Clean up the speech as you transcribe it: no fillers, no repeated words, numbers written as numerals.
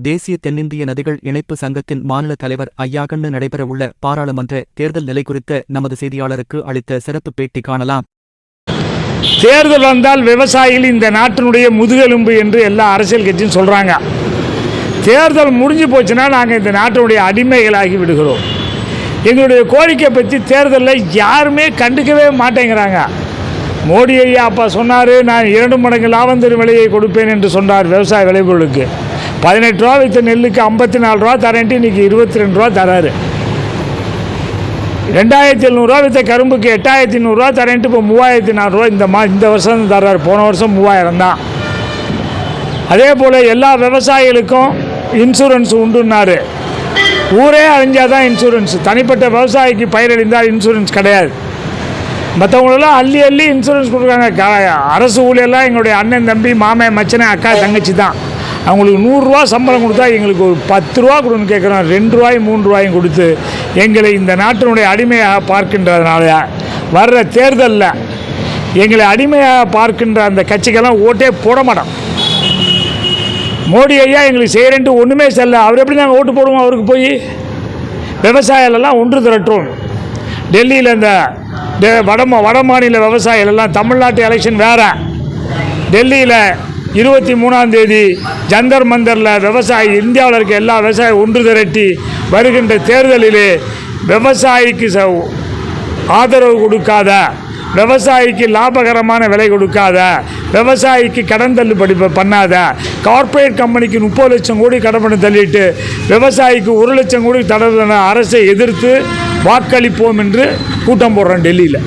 தேசிய தென்னிந்திய நதிகள் இணைப்பு சங்கத்தின் மாநில தலைவர் ஐயாகண்ணு நடைபெறவுள்ள பாராளுமன்ற தேர்தல் நிலை குறித்த நமது செய்தியாளருக்கு அளித்த சிறப்பு பேட்டி காணலாம். தேர்தல் வந்தால் விவசாயிகள் இந்த நாட்டினுடைய முதுகெலும்பு என்று எல்லா அரசியல் கட்சியும் சொல்கிறாங்க. தேர்தல் முடிஞ்சு போச்சுன்னா நாங்கள் இந்த நாட்டினுடைய அடிமைகளாகி விடுகிறோம். எங்களுடைய கோரிக்கை பற்றி தேர்தலில் யாருமே கண்டுக்கவே மாட்டேங்கிறாங்க. மோடி ஐயா அப்பா சொன்னார், நான் 2 மடங்கு லாபந்தரும் விலையை கொடுப்பேன் என்று சொன்னார். விவசாய விளைபொருளுக்கு 18 ரூபா விற்ற நெல்லுக்கு 54 ரூபா தரேன்ட்டு இன்றைக்கி 22 ரூபா தராரு. 2700 விற்ற கரும்புக்கு 8100 ரூபா தரேன்ட்டு இப்போ 3400 ரூபா இந்த வருஷம் தர்றாரு. போன வருஷம் 3000 தான். அதே போல் எல்லா விவசாயிகளுக்கும் இன்சூரன்ஸ் உண்டுன்னாரு. ஊரே அழிஞ்சாதான் இன்சூரன்ஸ். தனிப்பட்ட விவசாயிக்கு பயிரழிந்தால் இன்சூரன்ஸ் கிடையாது. மற்றவங்களெல்லாம் அள்ளி அள்ளி இன்சூரன்ஸ் கொடுக்குறாங்க. அரசு ஊழியெல்லாம் எங்களுடைய அண்ணன் தம்பி மாமன் மச்சனை அக்கா தங்கச்சி தான். அவங்களுக்கு 100 ரூபா சம்பளம் கொடுத்தா எங்களுக்கு ஒரு 10 ரூபா கொடுன்னு கேட்குறோம். 2 ரூபாயும் 3 ரூபாயும் கொடுத்து எங்களை இந்த நாட்டினுடைய அடிமையாக பார்க்கின்றதுனால வர்ற தேர்தலில் எங்களை அடிமையாக பார்க்கின்ற அந்த கட்சிக்கெல்லாம் ஓட்டே போட மாட்டோம். மோடி ஐயா எங்களுக்கு செய்கிறேன்ட்டு ஒன்றுமே செல்ல. அவர் எப்படி நாங்கள் ஓட்டு போடுவோம்? அவருக்கு போய் விவசாயிகளெல்லாம் ஒன்று திரட்டுவோம். டெல்லியில் இந்த வட மாநில விவசாயிகளெல்லாம், தமிழ்நாட்டு எலெக்ஷன் வேறு. டெல்லியில் 23ஆம் தேதி ஜந்தர் மந்தரில் விவசாயி, இந்தியாவில் இருக்க எல்லா விவசாயி ஒன்று திரட்டி வருகின்ற தேர்தலிலே விவசாயிக்கு ஆதரவு கொடுக்காத, விவசாயிக்கு லாபகரமான விலை கொடுக்காத, விவசாயிக்கு கடன் தள்ளுபடி பண்ணாத, கார்ப்பரேட் கம்பெனிக்கு 30 லட்சம் கோடி கடன் பண்ணி தள்ளிட்டு விவசாயிக்கு 1 லட்சம் கோடி தடவை அரசை எதிர்த்து வாக்களிப்போம் என்று கூட்டம் போடுறோம் டெல்லியில்.